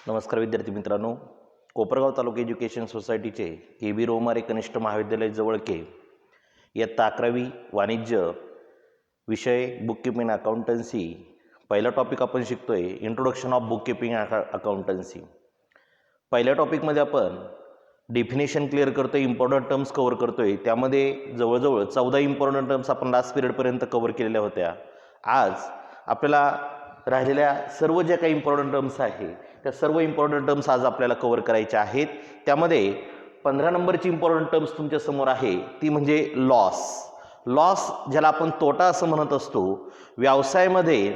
नमस्कार विद्यार्थी मित्रांनो, कोपरगाव तालुका एज्युकेशन सोसायटीचे KB रोमारे कनिष्ठ महाविद्यालय जवळके इयत्ता 11वी वाणिज्य विषय बुक कीपिंग अकाउंटन्सी पहिला टॉपिक आपण शिकतोय introduction of book keeping accountancy. पहिल्या टॉपिकमध्ये आपण डेफिनेशन क्लिअर करतोय, इम्पॉर्टंट टर्म्स कव्हर करतोय। त्यामध्ये जवळजवळ 14 इम्पॉर्टंट टर्म्स आपण लास्ट पिरियडपर्यंत कव्हर केलेल्या होत्या। आज आपल्याला राहिलेल्या सर्व ज्या काही इम्पॉर्टंट टर्म्स आहे त्या सर्व इम्पॉर्टंट टर्म्स आज आपल्याला कव्हर करायच्या आहेत। त्यामध्ये 15 नंबरची इम्पॉर्टंट टर्म्स तुमच्या समोर आहे, ती म्हणजे लॉस ज्याला आपण तोटा असं म्हणत असतो। व्यवसायामध्ये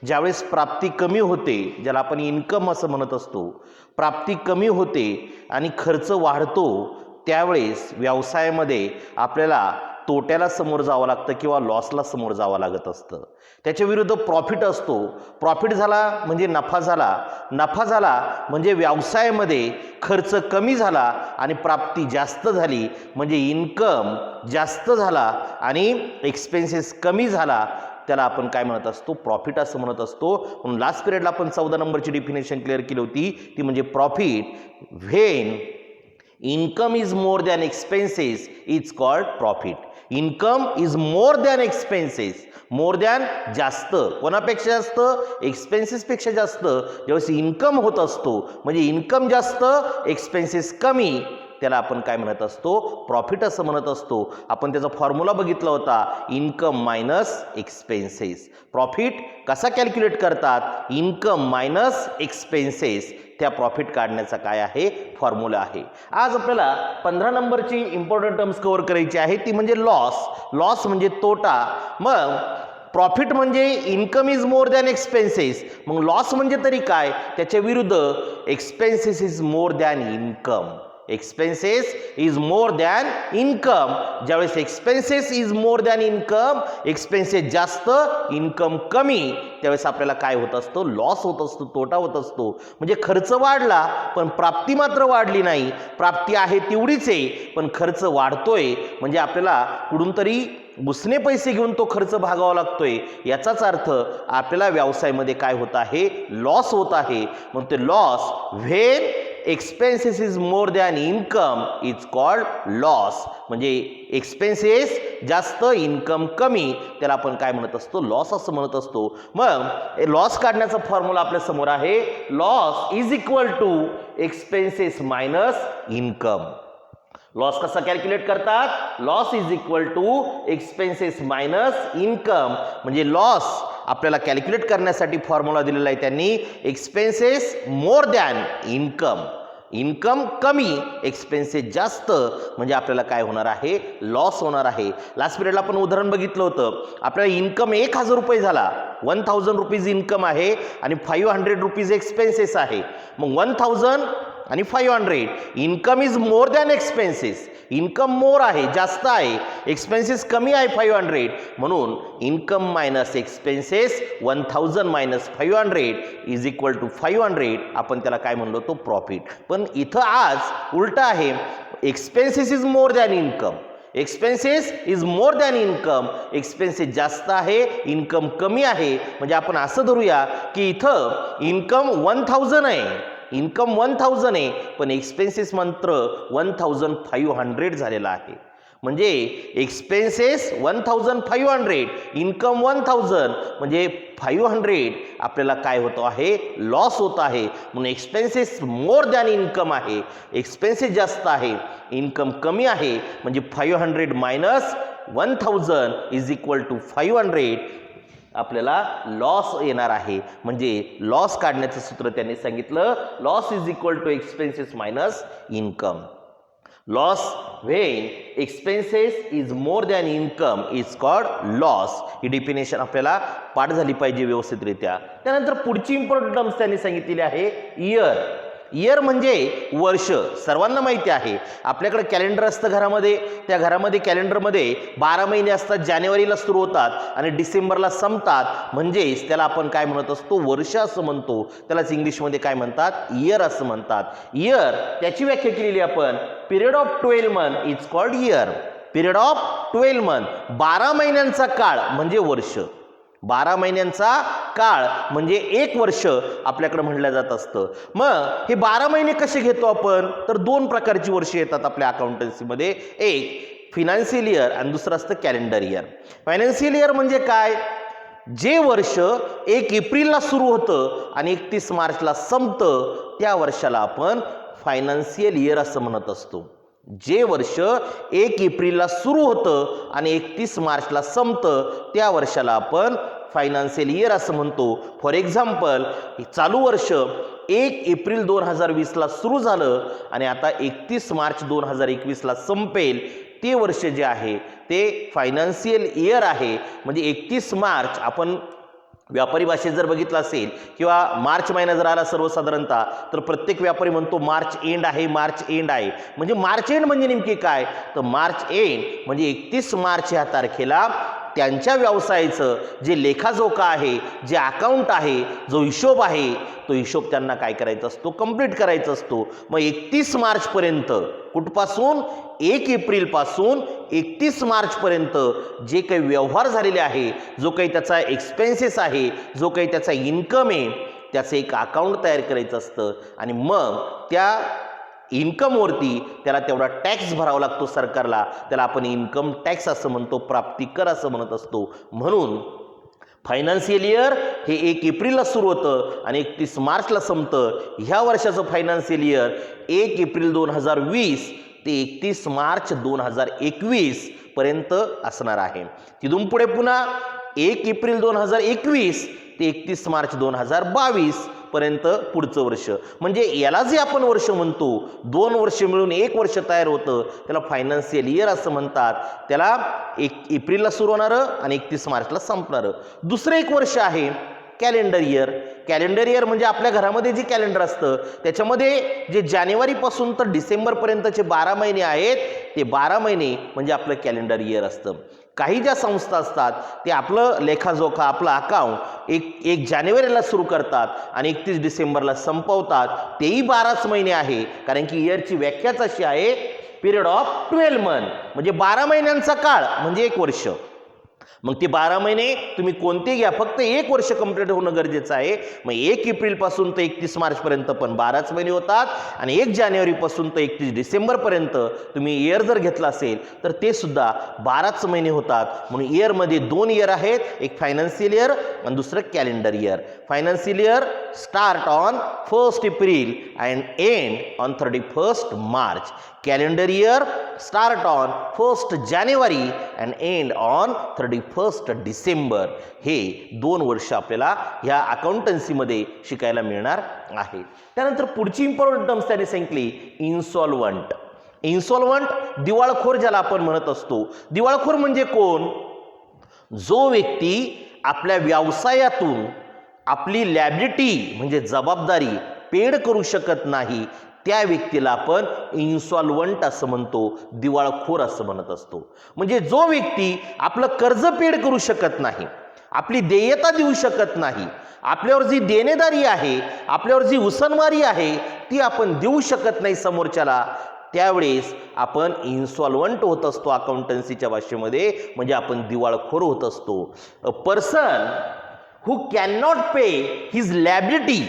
ज्यावेळेस प्राप्ती कमी होते, ज्याला आपण इन्कम असं म्हणत असतो, प्राप्ती कमी होते आणि खर्च वाढतो, त्यावेळेस व्यवसायामध्ये आपल्याला तोट्याला समोर जावं लागतं किंवा लॉसला समोर जावं लागत असतं। त्याच्या विरुद्ध प्रॉफिट असतो। प्रॉफिट झाला म्हणजे नफा झाला म्हणजे व्यवसायामध्ये खर्च कमी झाला आणि प्राप्ती जास्त झाली म्हणजे इन्कम जास्त झाला आणि एक्सपेन्सेस कमी झाला, त्याला आपण काय म्हणत असतो, प्रॉफिट असं म्हणत असतो। म्हणून लास्ट पिरियडला आपण 14 नंबरची डेफिनेशन क्लिअर केली होती, ती म्हणजे profit when income is more than expenses is called profit. Income is more than expenses, more than जास्त, कोणापेक्षा जास्त, एक्सपेन्सेस पेक्षा जास्त। ज्यावेळेस इन्कम होत असतो म्हणजे इन्कम जास्त एक्सपेन्सेस कमी, त्याला आपण काय म्हणत असतो, प्रॉफिट असं म्हणत असतो। आपण त्याचा फॉर्म्युला बघितला होता, इन्कम मायनस एक्सपेन्सेस। प्रॉफिट कसा कॅल्क्युलेट करतात, इन्कम मायनस एक्सपेन्सेस, त्या प्रॉफिट काढण्याचा काय आहे, फॉर्म्युला आहे। आज आपल्याला 15 नंबरची इम्पॉर्टंट टर्म्स कव्हर करायची आहे, ती म्हणजे लॉस म्हणजे तोटा। मग प्रॉफिट म्हणजे income is more than expenses, मग लॉस म्हणजे तरी काय, त्याच्या विरुद्ध expenses is more than income. Expenses is more than income, ज्यावेळेस expenses is more than income, expenses जास्त इन्कम कमी, त्यावेळेस आपल्याला काय होत असतो, लॉस होत असतो, तोटा होत असतो। म्हणजे खर्च वाढला पण प्राप्ती मात्र वाढली नाही, प्राप्ती आहे तेवढीच आहे पण खर्च वाढतोय, म्हणजे आपल्याला कुठून तरी उसने पैसे घेऊन तो खर्च भागावा लागतोय। याचाच अर्थ आपल्याला व्यवसायामध्ये काय होत आहे, लॉस होत आहे। मग ते loss when expenses is more than income is called loss, म्हणजे एक्सपेन्सेस जास्त इन्कम कमी, त्याला आपण काय म्हणत असतो, लॉस असं म्हणत असतो। मग लॉस काढण्याचा फॉर्म्युला आपल्या समोर आहे, loss is equal to expenses minus income. Loss कसा कॅल्क्युलेट करतात, loss is equal to expenses minus income, म्हणजे लॉस आपल्याला कॅल्क्युलेट करण्यासाठी फॉर्म्युला दिलेला आहे त्यांनी, expenses more than income, income कमी एक्सपेन्सेस जास्त, म्हणजे आपल्याला काय होणार आहे, लॉस होणार आहे। लास्ट पिरियडला आपण उदाहरण बघितलं होतं, आपल्याला इन्कम 1000 रुपये झाला, 1000 रुपीज इन्कम आहे आणि 500 रुपीज एक्सपेन्सेस आहे। मग 1000 आणि 500, income is more than expenses, income more आहे, जास्त आहे, एक्सपेन्सेस कमी आहे 500, म्हणून income minus expenses 1000 minus 500 is equal to 500, आपण त्याला काय म्हणलो तो प्रॉफिट। पण इथं आज उलट आहे, expenses is more than income, expenses is more than income, expenses जास्त आहे, इन्कम कमी आहे, म्हणजे आपण असं धरूया की इथं इन्कम 1000 आहे, इन्कम 1000 आहे पण एक्सपेन्सेस मात्र 1500 झालेला आहे। म्हणजे एक्सपेन्सेस 1500, इन्कम 1000, म्हणजे 500 आपल्याला काय होतो आहे, लॉस होत आहे। म्हणून एक्सपेन्सेस मोर दॅन इन्कम आहे, एक्सपेन्सेस जास्त आहे, इन्कम कमी आहे, म्हणजे 500 मायनस 1000 इज इक्वल टू 500, आपल्याला लॉस येणार आहे। म्हणजे लॉस काढण्याचं सूत्र त्यांनी सांगितलं, loss is equal to expenses minus income. Loss when expenses is more than income is called loss. ही डेफिनेशन आपल्याला पाठ झाली पाहिजे व्यवस्थितरित्या। त्यानंतर पुढची इम्पॉर्टंट टर्म्स त्यांनी सांगितलेली आहे, इयर म्हणजे वर्ष। सर्वांना माहिती आहे, आपल्याकडे कॅलेंडर असतं घरामध्ये, त्या घरामध्ये कॅलेंडरमध्ये 12 महिने असतात, जानेवारीला सुरू होतात आणि डिसेंबरला संपतात, म्हणजेच त्याला आपण काय म्हणत असतो, वर्ष असं म्हणतो। त्यालाच इंग्लिशमध्ये काय म्हणतात, इयर असं म्हणतात। इयर त्याची व्याख्या केलेली आपण, period of 12 month is called year. Period of 12 month, 12 महिन्यांचा काळ म्हणजे वर्ष। 12 महिन्यांचा काळ म्हणजे 1 वर्ष आपल्याकडे म्हणलं जात असतं. मग हे 12 महिने कसे घेतो आपण? तर 2 प्रकारची वर्षे येतात आपल्या अकाउंटन्सीमध्ये. एक फिनान्शियल इयर आणि दुसरं असतं कॅलेंडर इयर. फायनान्शियल इयर म्हणजे काय? जे वर्ष 1 एप्रिलला सुरू होतं आणि 31 मार्चला संपतं त्या वर्षाला आपण फायनान्शियल इयर असं म्हणत असतो. जे वर्ष 1 एप्रिलला सुरू होतं आणि 31 मार्चला संपतं त्या वर्षाला आपण फायनान्शियल इयर असं म्हणतो. फॉर एक्झाम्पल, चालू वर्ष 1 एप्रिल 2020ला सुरू झालं आणि आता 31 मार्च 2021ला संपेल, ते वर्ष जे आहे ते फायनान्शियल इयर आहे. म्हणजे 31 मार्च आपण व्यापारी भाषेत जर बघितलं असेल किंवा मार्च महिना जर आला सर्वसाधारणतः, तर प्रत्येक व्यापारी म्हणतो मार्च एंड आहे, मार्च एंड आहे. म्हणजे मार्च एंड म्हणजे नेमकी काय? तर मार्च एंड म्हणजे 31 मार्च ह्या तारखेला त्यांच्या व्यवसायाचं जे लेखाजोखा आहे, जे अकाउंट आहे, जो हिशोब आहे, तो हिशोब त्यांना काय करायचा असतो? कंप्लीट करायचा असतो. मग 31 मार्चपर्यंत कुठपासून? 1 एप्रिलपासून 31 मार्चपर्यंत जे काही व्यवहार झालेले आहे, जो काही त्याचा एक्सपेन्सेस आहे, जो काही त्याचा इन्कम आहे, त्याचं एक अकाउंट तयार करायचं असतं. आणि मग त्या इन्कमवरती त्याला तेवढा टॅक्स भरावा लागतो सरकारला. त्याला आपण इन्कम टॅक्स असं म्हणतो, प्राप्ती कर असं म्हणत असतो. म्हणून फायनान्शियल इयर हे 1 एप्रिलला सुरू होतं आणि 31 मार्चला संपतं. ह्या वर्षाचं फायनान्शियल इयर 1 एप्रिल 2020 ते 31 मार्च 2021 पर्यंत असणार आहे. तिथून पुढे पुन्हा 1 एप्रिल 2021 ते 31 मार्च 2022 पर्यंत पुढचं वर्ष. म्हणजे याला जे आपण वर्ष म्हणतो, 2 वर्ष मिळून 1 वर्ष तयार होतं, त्याला फायनान्शियल इयर असं म्हणतात. त्याला 1 एप्रिलला सुरू होणारं आणि 31 मार्चला संपणारं. दुसरं एक वर्ष आहे कॅलेंडर इयर. कॅलेंडर इयर म्हणजे आपल्या घरामध्ये जे कॅलेंडर असतं त्याच्यामध्ये जे जानेवारीपासून तर डिसेंबरपर्यंतचे 12 महिने आहेत, ते 12 महिने म्हणजे आपलं कॅलेंडर इयर असतं. काही ज्या संस्था असतात ते आपलं लेखाजोखा, आपलं अकाउंट 1 जानेवारीला सुरू करतात आणि 31 डिसेंबरला संपवतात. तेही 12च महिने आहे, कारण की इयरची व्याख्याच अशी आहे, पिरियड ऑफ 12 मंथ म्हणजे 12 महिन्यांचा काळ म्हणजे 1 वर्ष. मग ते 12 महिने तुम्ही कोणते घ्या, फक्त 1 वर्ष कंप्लीट होणं गरजेचं आहे. मग 1 एप्रिलपासून तर 31 मार्चपर्यंत पण 12च महिने होतात आणि 1 जानेवारीपासून तर 31 डिसेंबरपर्यंत तुम्ही इयर जर घेतला असेल तर ते सुद्धा 12च महिने होतात. म्हणून इयरमध्ये 2 इयर आहेत, एक फायनान्शियल इयर आणि दुसरं calendar year. Financial year start on 1 April and end on 31 March. Calendar year start on 1 January and end on 31 December. हे 2 वर्ष आपल्याला ह्या अकाउंटन्सीमध्ये शिकायला मिळणार आहे. त्यानंतर पुढची इम्पॉर्टंट टर्म्स त्याने सांगितली, इन्सॉल्वंट. इन्सॉल्वंट दिवाळखोर ज्याला आपण म्हणत असतो. दिवाळखोर म्हणजे कोण? जो व्यक्ती आपल्या व्यवसायातून आपली लॅबिलिटी म्हणजे जबाबदारी पेड करू शकत नाही, त्या व्यक्तीला आपण इन्सॉल्वंट असं म्हणतो, दिवाळखोर असं म्हणत असतो. म्हणजे जो व्यक्ती आपलं कर्ज पेड करू शकत नाही, आपली देयता देऊ शकत नाही, आपल्यावर जी देणेदारी आहे, आपल्यावर जी उसनवारी आहे ती आपण देऊ शकत नाही समोरच्याला, त्यावेळेस आपण इन्सॉल्वंट होत असतो अकाउंटन्सीच्या भाषेमध्ये. म्हणजे आपण दिवाळखोर होत असतो. A person who cannot pay his liability,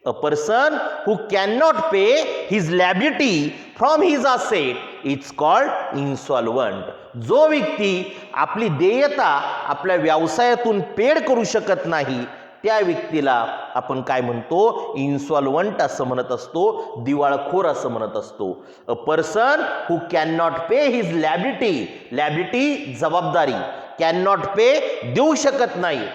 a person who cannot pay his liability from his asset is called insolvent. जो व्यक्ती आपली देयता आपल्या व्यवसायातून पेड करू शकत नाही त्या व्यक्तीला आपण काय म्हणतो? इन्सॉल्वंट असं म्हणत असतो, दिवाळखोर असं म्हणत असतो. A person who cannot pay his liability, liability जबाबदारी, कॅन नॉट पे देऊ शकत नाही,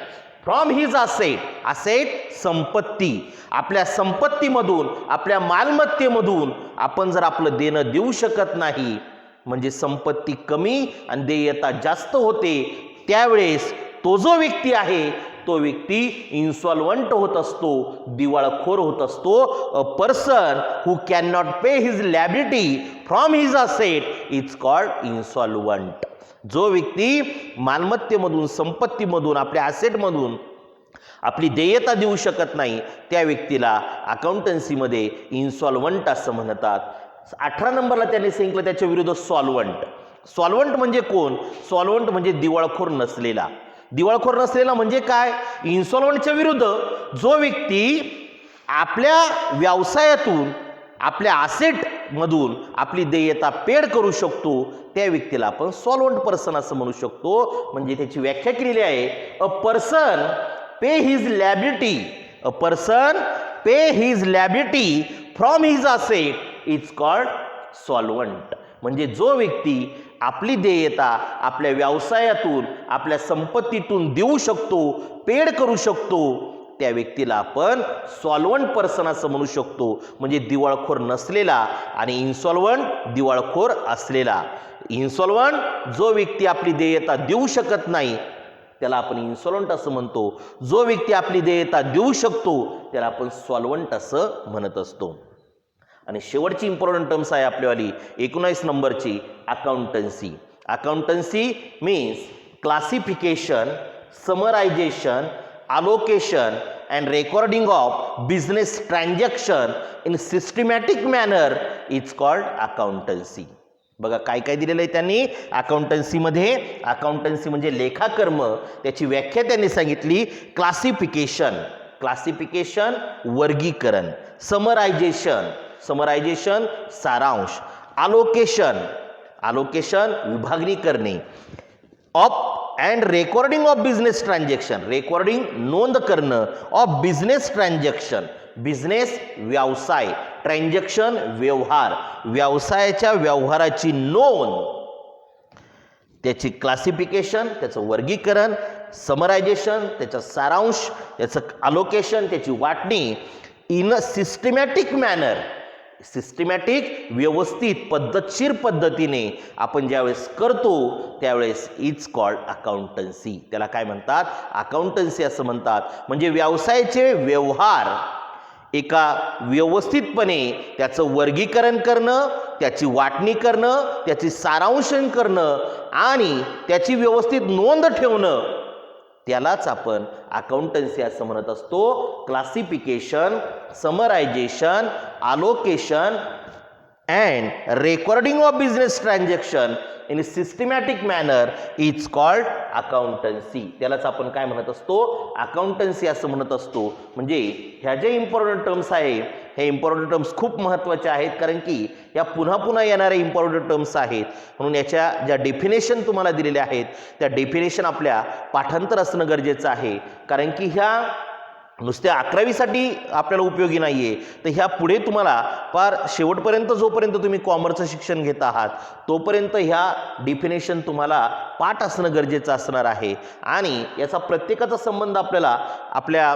फ्रॉम हिज असेट, असेट संपत्ती, आपल्या संपत्तीमधून आपल्या मालमत्तेमधून आपण जर आपलं देणं देऊ शकत नाही, म्हणजे संपत्ती कमी आणि देयता जास्त होते, त्यावेळेस तो जो व्यक्ती आहे तो व्यक्ती इन्सॉल्वंट होत असतो, दिवाळखोर होत असतो. A person who cannot pay his liability from his asset is called insolvent. जो व्यक्ती मालमत्तेमधून, संपत्तीमधून, आपल्या ॲसेटमधून आपली देयता देऊ शकत नाही त्या व्यक्तीला अकाउंटन्सीमध्ये इन्सॉल्वंट असं म्हणतात. 18 नंबरला त्यांनी सांगितलं त्याच्या विरुद्ध सॉल्वंट. सॉल्वंट म्हणजे कोण? सॉल्वंट म्हणजे दिवाळखोर नसलेला. दिवाळखोर नसलेला म्हणजे काय? इन्सॉल्वंटच्या विरुद्ध जो व्यक्ती आपल्या व्यवसायातून आपल्या असेटमधून आपली देयता पेड करू शकतो त्या व्यक्तीला आपण सॉल्वंट पर्सन असं म्हणू शकतो. म्हणजे त्याची व्याख्या केलेली आहे, a person pay his liability, a person pay his liability from his asset is called solvent. म्हणजे जो व्यक्ती आपली देयता आपल्या व्यवसायातून आपल्या संपत्तीतून देऊ शकतो, पेड करू शकतो, त्या व्यक्तीला आपण सॉल्वंट पर्सन असं म्हणू शकतो. म्हणजे दिवाळखोर नसलेला आणि इन्सॉल्वंट दिवाळखोर असलेला. इन्सॉल्वंट जो व्यक्ती आपली देयता देऊ शकत नाही त्याला आपण इन्सॉल्वंट असं म्हणतो. जो व्यक्ती आपली देयता देऊ शकतो त्याला आपण सॉल्वंट असं म्हणत असतो. आणि शेवटची इम्पॉर्टंट टर्म्स आहे आपल्यावाली 19 नंबरची, accountancy. Accountancy means classification, summarization, allocation and recording of business transaction in systematic manner is called accountancy. बघा काय काय दिलेलं आहे त्यांनी अकाउंटन्सीमध्ये. अकाउंटन्सी म्हणजे लेखाकर्म. त्याची व्याख्या त्यांनी सांगितली, क्लासिफिकेशन, क्लासिफिकेशन वर्गीकरण, समरायझेशन, समरायझेशन सारांश, अलोकेशन, अलोकेशन विभागणी करणे, of and recording of business transaction, recording नोंद करणं, ऑफ बिझनेस ट्रान्झॅक्शन, बिझनेस व्यवसाय, ट्रान्झॅक्शन व्यवहार, व्यवसायाच्या व्यवहाराची नोंद, त्याची क्लासिफिकेशन, त्याचं वर्गीकरण, समरायझेशन त्याचं सारांश, त्याचं अलोकेशन त्याची वाटणी, in a systematic manner, systematic व्यवस्थित पद्धतशीर पद्धतीने आपण ज्यावेळेस करतो त्यावेळेस इज कॉल्ड अकाउंटन्सी. त्याला काय म्हणतात? अकाउंटन्सी असं म्हणतात. म्हणजे व्यवसायाचे व्यवहार एका व्यवस्थितपणे त्याचं वर्गीकरण करणं, त्याची वाटणी करणं, त्याची सारांशन करणं आणि त्याची व्यवस्थित नोंद ठेवणं, त्यालाच आपण अकाउंटन्सी असं म्हणत असतो. Classification, summarization, allocation and recording of business transaction in systematic manner is called accountancy. त्यालाच आपण काय म्हणत असतो? अकाउंटन्सी असं म्हणत असतो. म्हणजे ह्या ज्या इम्पॉर्टंट टर्म्स आहे हे इम्पॉर्टंट टर्म्स खूप महत्त्वाचे आहेत, कारण की या पुन्हा पुन्हा येणाऱ्या इम्पॉर्टंट टर्म्स आहेत. म्हणून याच्या ज्या डेफिनेशन तुम्हाला दिलेल्या आहेत त्या डेफिनेशन आपल्या पाठांतर असणं गरजेचं आहे. कारण की ह्या नुसत्या 11वीसाठी आपल्याला उपयोगी नाही आहे, तर ह्या पुढे तुम्हाला फार शेवटपर्यंत जोपर्यंत तुम्ही कॉमर्सचं शिक्षण घेत आहात तोपर्यंत ह्या डेफिनेशन तुम्हाला पाठ असणं गरजेचं असणार आहे. आणि याचा प्रत्येकाचा संबंध आपल्याला आपल्या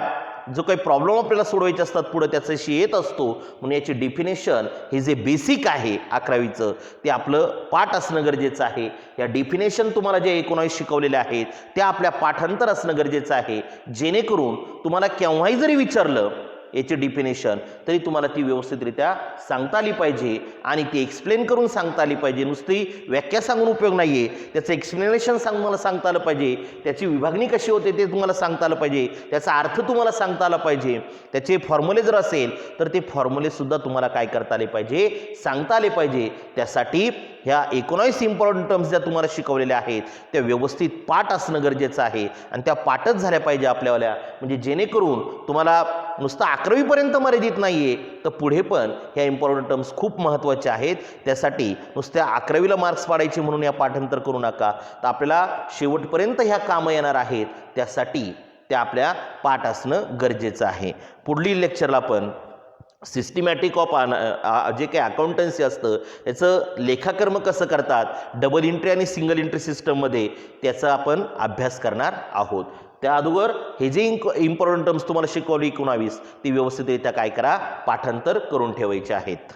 जो काही प्रॉब्लेम आपल्याला सोडवायचे असतात पुढे त्याच्याशी येत असतो. म्हणून याची डेफिनेशन हे जे बेसिक आहे 11वीचं ते आपलं पाठ असणं गरजेचं आहे. या डेफिनेशन तुम्हाला जे 19 शिकवलेल्या आहेत त्या आपल्या पाठांतर असणं गरजेचं आहे, जेणेकरून तुम्हाला केव्हाही जरी विचारलं याची डेफिनेशन तरी तुम्हाला ती व्यवस्थितरित्या सांगता आली पाहिजे आणि ती एक्सप्लेन करून सांगता आली पाहिजे. नुसती व्याख्या सांगून उपयोग नाही आहे, त्याचं एक्सप्लेनेशन तुम्हाला सांगता आलं पाहिजे, त्याची विभागणी कशी होते ते तुम्हाला सांगता आलं पाहिजे, त्याचा अर्थ तुम्हाला सांगता आला पाहिजे, त्याचे फॉर्म्युले जर असेल तर ते फॉर्म्युलेसुद्धा तुम्हाला काय करता आले पाहिजे? सांगता आले पाहिजे. त्यासाठी ह्या 19 इम्पॉर्टंट टर्म्स ज्या तुम्हाला शिकवलेल्या आहेत त्या व्यवस्थित पाठ असणं गरजेचं आहे आणि त्या पाठच झाल्या पाहिजे आपल्यावाल्या, म्हणजे जेणेकरून तुम्हाला नुसतं 11वीपर्यंत मर्यादित नाही आहे तर पुढे पण ह्या इम्पॉर्टंट टर्म्स खूप महत्त्वाच्या आहेत. त्यासाठी नुसत्या 11वीला मार्क्स पाडायचे म्हणून या पाठांतर करू नका, तर आपल्याला शेवटपर्यंत ह्या कामं येणार आहेत, त्यासाठी त्या आपल्या पाठ असणं गरजेचं आहे. पुढील लेक्चरला आपण सिस्टमॅटिक ऑफ जे काही अकाउंटन्सी असतं याचं लेखाकर्म कसं करतात, डबल एंट्री आणि सिंगल एंट्री सिस्टममध्ये त्याचा आपण अभ्यास करणार आहोत. त्या अगोदर हे जे इम्पॉर्टंट टर्म्स तुम्हाला शिकवली 19 ती व्यवस्थितरित्या काय करा? पाठांतर करून ठेवायचे आहेत.